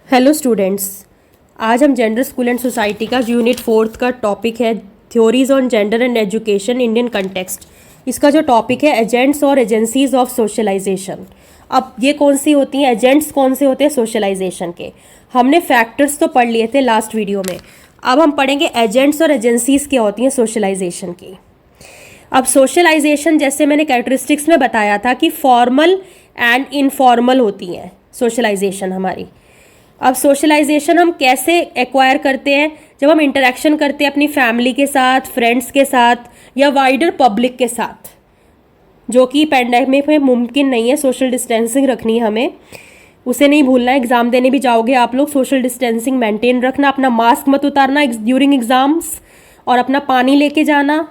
Hello students, आज हम gender school and society का यूनिट 4 का टॉपिक है theories on gender and education Indian context. इसका जो टॉपिक है एजेंट्स और एजेंसीज ऑफ सोशलाइजेशन। अब ये कौन सी होती हैं, एजेंट्स कौन से होते हैं सोशलाइजेशन के। हमने फैक्टर्स तो पढ़ लिए थे लास्ट वीडियो में, अब हम पढ़ेंगे एजेंट्स और एजेंसीज क्या होती हैं सोशलाइजेशन की। अब सोशलाइजेशन जैसे मैंने कैरेक्टरिस्टिक्स में बताया था कि फॉर्मल एंड इनफॉर्मल होती हैं सोशलाइजेशन हमारी। अब सोशलाइजेशन हम कैसे एक्वायर करते हैं, जब हम इंटरेक्शन करते हैं अपनी फैमिली के साथ, फ्रेंड्स के साथ या वाइडर पब्लिक के साथ, जो कि पैंडेमिक में मुमकिन नहीं है। सोशल डिस्टेंसिंग रखनी है हमें, उसे नहीं भूलना है। एग्ज़ाम देने भी जाओगे आप लोग, सोशल डिस्टेंसिंग मेंटेन रखना, अपना मास्क मत उतारना ड्यूरिंग एग्ज़ाम्स, और अपना पानी लेके जाना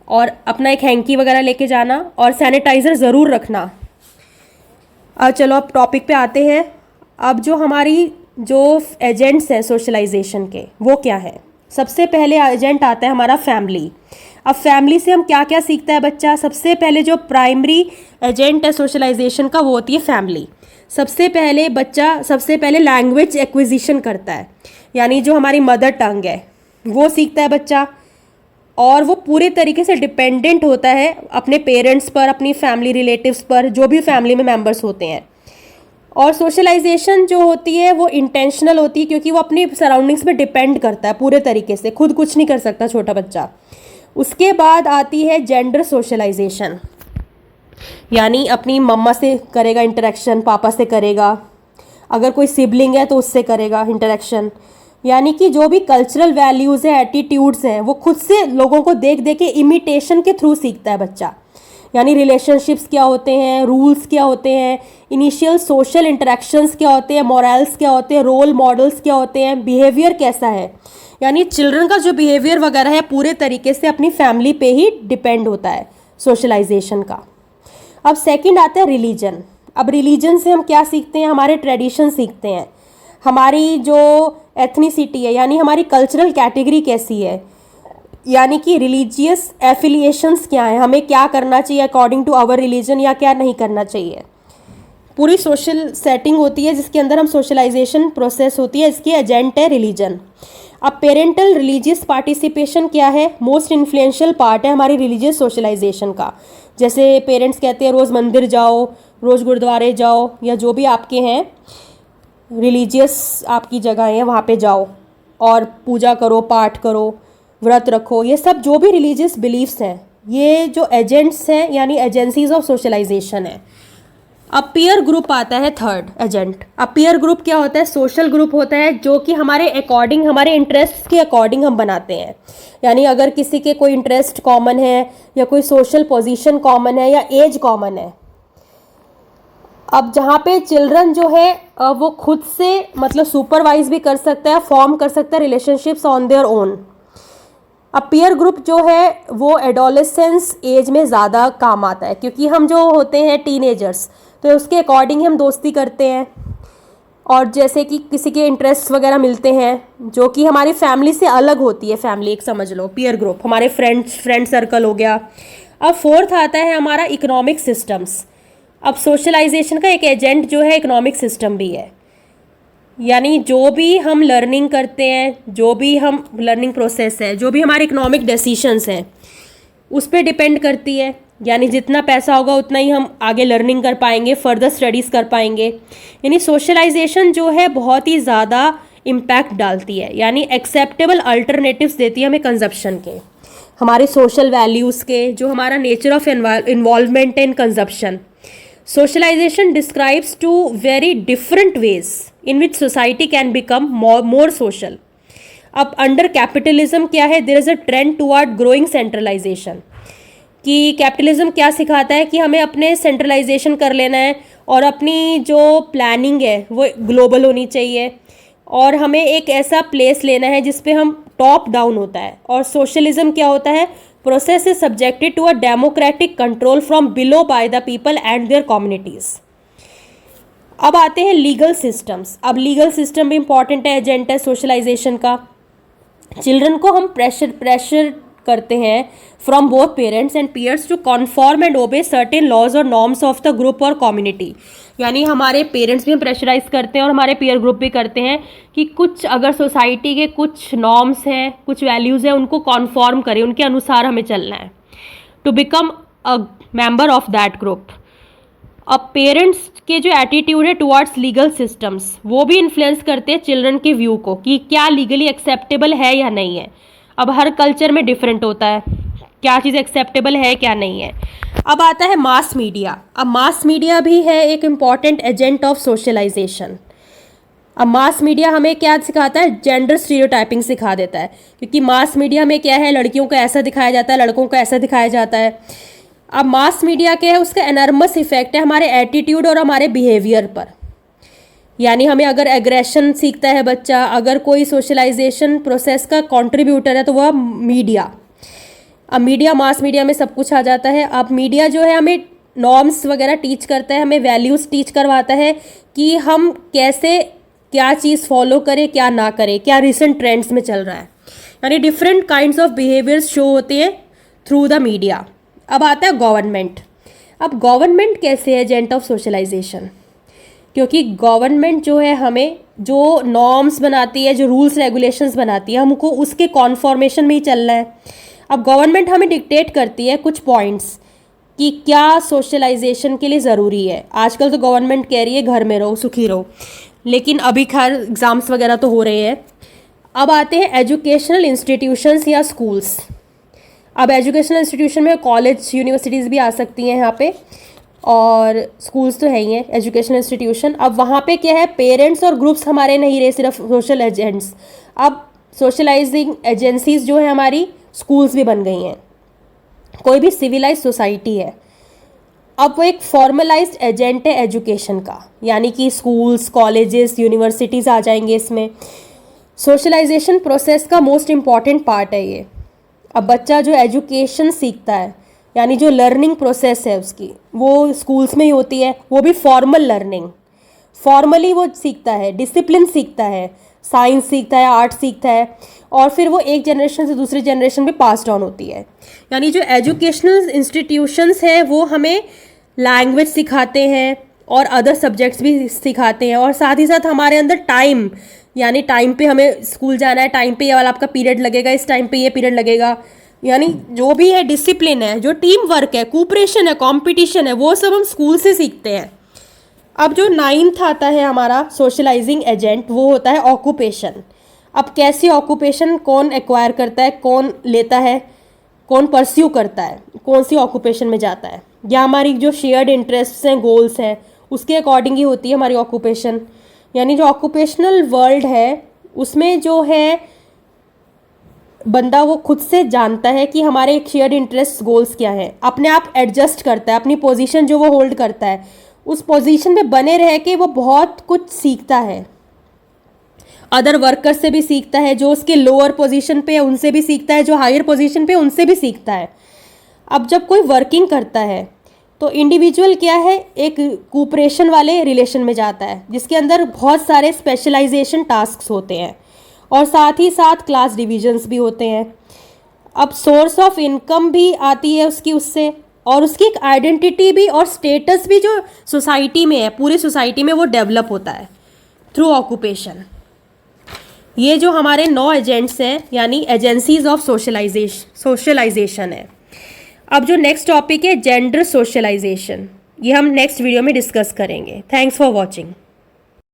और अपना एक हैंकी वगैरह लेके जाना और सैनिटाइज़र ज़रूर रखना। चलो अब टॉपिक पे आते हैं। अब जो हमारी जो एजेंट्स हैं सोशलाइजेशन के वो क्या है। सबसे पहले एजेंट आता है हमारा फैमिली। अब फैमिली से हम क्या क्या सीखता है बच्चा। सबसे पहले जो प्राइमरी एजेंट है सोशलाइजेशन का वो होती है फैमिली। सबसे पहले लैंग्वेज एक्विजिशन करता है, यानी जो हमारी मदर टंग है वो सीखता है बच्चा, और वो पूरे तरीके से डिपेंडेंट होता है अपने पेरेंट्स पर, अपनी फैमिली रिलेटिव्स पर, जो भी फैमिली में मेंबर्स होते हैं। और सोशलाइजेशन जो होती है वो इंटेंशनल होती है, क्योंकि वो अपनी सराउंडिंग्स में डिपेंड करता है पूरे तरीके से, खुद कुछ नहीं कर सकता छोटा बच्चा। उसके बाद आती है जेंडर सोशलाइजेशन, यानी अपनी मम्मा से करेगा इंटरेक्शन, पापा से करेगा, अगर कोई सिबलिंग है तो उससे करेगा इंटरेक्शन। यानी कि जो भी कल्चरल वैल्यूज़ है, एटीट्यूड्स हैं, वो खुद से लोगों को देख देख के इमिटेशन के थ्रू सीखता है बच्चा। यानी रिलेशनशिप्स क्या होते हैं, रूल्स क्या होते हैं, इनिशियल सोशल इंटरेक्शंस क्या होते हैं, मॉरल्स क्या होते हैं, रोल मॉडल्स क्या होते हैं, बिहेवियर कैसा है। यानी चिल्ड्रन का जो बिहेवियर वगैरह है पूरे तरीके से अपनी फैमिली पे ही डिपेंड होता है सोशलाइजेशन का। अब सेकंड आता है रिलीजन। अब रिलीजन से हम क्या सीखते हैं, हमारे ट्रेडिशन सीखते हैं, हमारी जो एथनिसिटी है यानी हमारी कल्चरल कैटेगरी कैसी है, यानी कि रिलीजियस एफिलिएशंस क्या है, हमें क्या करना चाहिए अकॉर्डिंग टू आवर रिलीजन या क्या नहीं करना चाहिए। पूरी सोशल सेटिंग होती है जिसके अंदर हम सोशलाइजेशन प्रोसेस होती है, इसकी एजेंट है रिलीजन। अब पेरेंटल रिलीजियस पार्टिसिपेशन क्या है, मोस्ट इन्फ्लुएंशियल पार्ट है हमारी रिलीजियस सोशलाइजेशन का। जैसे पेरेंट्स कहते हैं रोज़ मंदिर जाओ, रोज़ गुरुद्वारे जाओ, या जो भी आपके हैं रिलीजियस आपकी जगह है वहाँ पे जाओ और पूजा करो, पाठ करो, व्रत रखो, ये सब जो भी रिलीजियस बिलीफ्स हैं, ये जो एजेंट्स हैं यानी एजेंसीज ऑफ सोशलाइजेशन है। अब पीयर ग्रुप आता है थर्ड एजेंट। अब पीयर ग्रुप क्या होता है, सोशल ग्रुप होता है जो कि हमारे अकॉर्डिंग, हमारे इंटरेस्ट के अकॉर्डिंग हम बनाते हैं। यानी अगर किसी के कोई इंटरेस्ट कॉमन है या कोई सोशल पोजीशन कॉमन है या एज कॉमन है। अब जहाँ पे चिल्ड्रन जो है वो खुद से मतलब सुपरवाइज भी कर सकता है, फॉर्म कर सकता है रिलेशनशिप्स ऑन देयर ओन। अब पीयर ग्रुप जो है वो एडोलेसेंस एज में ज़्यादा काम आता है, क्योंकि हम जो होते हैं टीनेजर्स, तो उसके अकॉर्डिंग हम दोस्ती करते हैं, और जैसे कि किसी के इंटरेस्ट वगैरह मिलते हैं जो कि हमारी फैमिली से अलग होती है। फैमिली एक समझ लो, पीयर ग्रुप हमारे फ्रेंड सर्कल हो गया। अब फोर्थ आता है हमारा इकोनॉमिक सिस्टम्स। अब सोशलाइजेशन का एक एजेंट जो है इकोनॉमिक सिस्टम भी है, यानी जो भी हम लर्निंग करते हैं, जो भी हम लर्निंग प्रोसेस है, जो भी हमारे इकोनॉमिक डिसीशंस हैं उस पर डिपेंड करती है। यानी जितना पैसा होगा उतना ही हम आगे लर्निंग कर पाएंगे, फर्दर स्टडीज़ कर पाएंगे। यानी सोशलाइजेशन जो है बहुत ही ज़्यादा इम्पैक्ट डालती है, यानी एक्सेप्टेबल अल्टरनेटिव्स देती है हमें कंजप्शन के, हमारे सोशल वैल्यूज़ के, जो हमारा nature of involvement in consumption. Socialization describes two very different ways in which society can become more social. अब अंडर कैपिटलिज्म क्या है, there is a trend toward growing centralisation. कि कैपिटलिज्म क्या सिखाता है कि हमें अपने सेंट्रलाइजेशन कर लेना है और अपनी जो प्लानिंग है वो ग्लोबल होनी चाहिए, और हमें एक ऐसा प्लेस लेना है जिस पे हम टॉप डाउन होता है। और सोशलिज्म क्या होता है, process is subjected to a democratic control from below by the people and their communities. अब आते हैं लीगल सिस्टम्स। अब लीगल सिस्टम भी इंपॉर्टेंट है, एजेंट है सोशलाइजेशन का। चिल्ड्रन को हम प्रेशर करते हैं from both parents and peers to conform and obey certain laws और नॉर्म्स ऑफ द ग्रुप और कम्युनिटी। यानी हमारे पेरेंट्स भी हम प्रेशराइज करते हैं और हमारे पीयर ग्रुप भी करते हैं कि कुछ अगर सोसाइटी के कुछ नॉर्म्स हैं, कुछ वैल्यूज़ हैं, उनको कॉन्फॉर्म करें, उनके अनुसार हमें चलना है to become a member of that group. अब पेरेंट्स के जो एटीट्यूड है टुवर्ड्स लीगल सिस्टम्स, वो भी इन्फ्लुएंस करते हैं चिल्ड्रन के व्यू को कि क्या लीगली एक्सेप्टेबल है या नहीं है। अब हर कल्चर में डिफरेंट होता है क्या चीज़ एक्सेप्टेबल है क्या नहीं है। अब आता है मास मीडिया। अब मास मीडिया भी है एक इम्पॉर्टेंट एजेंट ऑफ सोशलाइजेशन। अब मास मीडिया हमें क्या सिखाता है, जेंडर स्टीरियोटाइपिंग सिखा देता है, क्योंकि मास मीडिया में क्या है, लड़कियों को ऐसा दिखाया जाता है, लड़कों को ऐसा दिखाया जाता है। अब मास मीडिया क्या है, उसका एनर्मस इफेक्ट है हमारे एटीट्यूड और हमारे बिहेवियर पर। यानी हमें अगर एग्रेशन सीखता है बच्चा, अगर कोई सोशलाइजेशन प्रोसेस का कंट्रीब्यूटर है तो वह मीडिया। अब मीडिया, मास मीडिया में सब कुछ आ जाता है। अब मीडिया जो है हमें नॉर्म्स वगैरह टीच करता है, हमें वैल्यूज़ टीच करवाता है कि हम कैसे क्या चीज़ फॉलो करें क्या ना करें, क्या रिसेंट ट्रेंड्स में चल रहा है। यानी different kinds of behaviours show होते हैं थ्रू द मीडिया। अब आता है गवर्नमेंट। अब गवर्नमेंट कैसे है एजेंट ऑफ सोशलाइजेशन, क्योंकि गवर्नमेंट जो है हमें जो नॉर्म्स बनाती है, जो रूल्स रेगुलेशंस बनाती है, हमको उसके कॉन्फॉर्मेशन में ही चलना है। अब गवर्नमेंट हमें डिक्टेट करती है कुछ पॉइंट्स कि क्या सोशलाइजेशन के लिए ज़रूरी है। आजकल तो गवर्नमेंट कह रही है घर में रहो सुखी रहो, लेकिन अभी खैर एग्ज़ाम्स वगैरह तो हो रहे हैं। अब आते हैं एजुकेशनल इंस्टीट्यूशंस या स्कूल्स। अब एजुकेशनल इंस्टीट्यूशन में कॉलेज यूनिवर्सिटीज़ भी आ सकती हैं यहाँ पे, और स्कूल्स तो है ही हैं एजुकेशनल इंस्टीट्यूशन। अब वहाँ पे क्या है, पेरेंट्स और ग्रुप्स हमारे नहीं रहे सिर्फ सोशल एजेंट्स, अब सोशलाइजिंग एजेंसीज जो है हमारी स्कूल्स भी बन गई हैं। कोई भी सिविलाइज सोसाइटी है अब वो एक फॉर्मलाइज्ड एजेंट है एजुकेशन का, यानी कि स्कूल्स, कॉलेजेस, यूनिवर्सिटीज़ आ जाएंगे इसमें। सोशलाइजेशन प्रोसेस का मोस्ट इम्पॉर्टेंट पार्ट है ये। अब बच्चा जो एजुकेशन सीखता है, यानी जो लर्निंग प्रोसेस है उसकी, वो स्कूल्स में ही होती है, वो भी फॉर्मल लर्निंग। फॉर्मली वो सीखता है, डिसिप्लिन सीखता है, साइंस सीखता है, आर्ट सीखता है, और फिर वो एक जनरेशन से दूसरी जनरेशन में पास डाउन होती है। यानी जो एजुकेशनल इंस्टीट्यूशंस हैं वो हमें लैंग्वेज सिखाते हैं और अदर सब्जेक्ट्स भी सिखाते हैं, और साथ ही साथ हमारे अंदर टाइम, यानी टाइम पे हमें स्कूल जाना है, टाइम पे ये वाला आपका पीरियड लगेगा, इस टाइम पे ये पीरियड लगेगा, यानी जो भी है डिसिप्लिन है, जो टीम वर्क है, कोऑपरेशन है, कंपटीशन है, वो सब हम स्कूल से सीखते हैं। अब जो 9th आता है हमारा सोशलाइजिंग एजेंट, वो होता है ऑक्यूपेशन। अब कैसी ऑक्यूपेशन कौन एक्वायर करता है, कौन लेता है, कौन परस्यू करता है, कौन सी ऑक्यूपेशन में जाता है, या हमारी जो शेयर्ड इंटरेस्ट्स हैं, गोल्स हैं, उसके अकॉर्डिंग ही होती है हमारी ऑक्यूपेशन। यानी जो ऑक्यूपेशनल वर्ल्ड है उसमें जो है बंदा वो खुद से जानता है कि हमारे एक शेयर्ड इंटरेस्ट गोल्स क्या है, अपने आप एडजस्ट करता है, अपनी पोजीशन जो वो होल्ड करता है उस पोजीशन में बने रह के वो बहुत कुछ सीखता है। अदर वर्कर से भी सीखता है, जो उसके लोअर पोजीशन पे है उनसे भी सीखता है, जो हायर पोजीशन पे उनसे भी सीखता है। अब जब कोई वर्किंग करता है तो इंडिविजुअल क्या है, एक कोऑपरेशन वाले रिलेशन में जाता है जिसके अंदर बहुत सारे स्पेशलाइजेशन टास्क्स होते हैं और साथ ही साथ क्लास डिविजन्स भी होते हैं। अब सोर्स ऑफ इनकम भी आती है उसकी उससे, और उसकी एक आइडेंटिटी भी और स्टेटस भी जो सोसाइटी में है, पूरी सोसाइटी में वो डेवलप होता है थ्रू ऑक्यूपेशन। ये जो हमारे 9 एजेंट्स हैं यानी एजेंसीज ऑफ सोशलाइजेशन है। अब जो नेक्स्ट टॉपिक है जेंडर सोशलाइजेशन, ये हम नेक्स्ट वीडियो में डिस्कस करेंगे। Thanks for watching.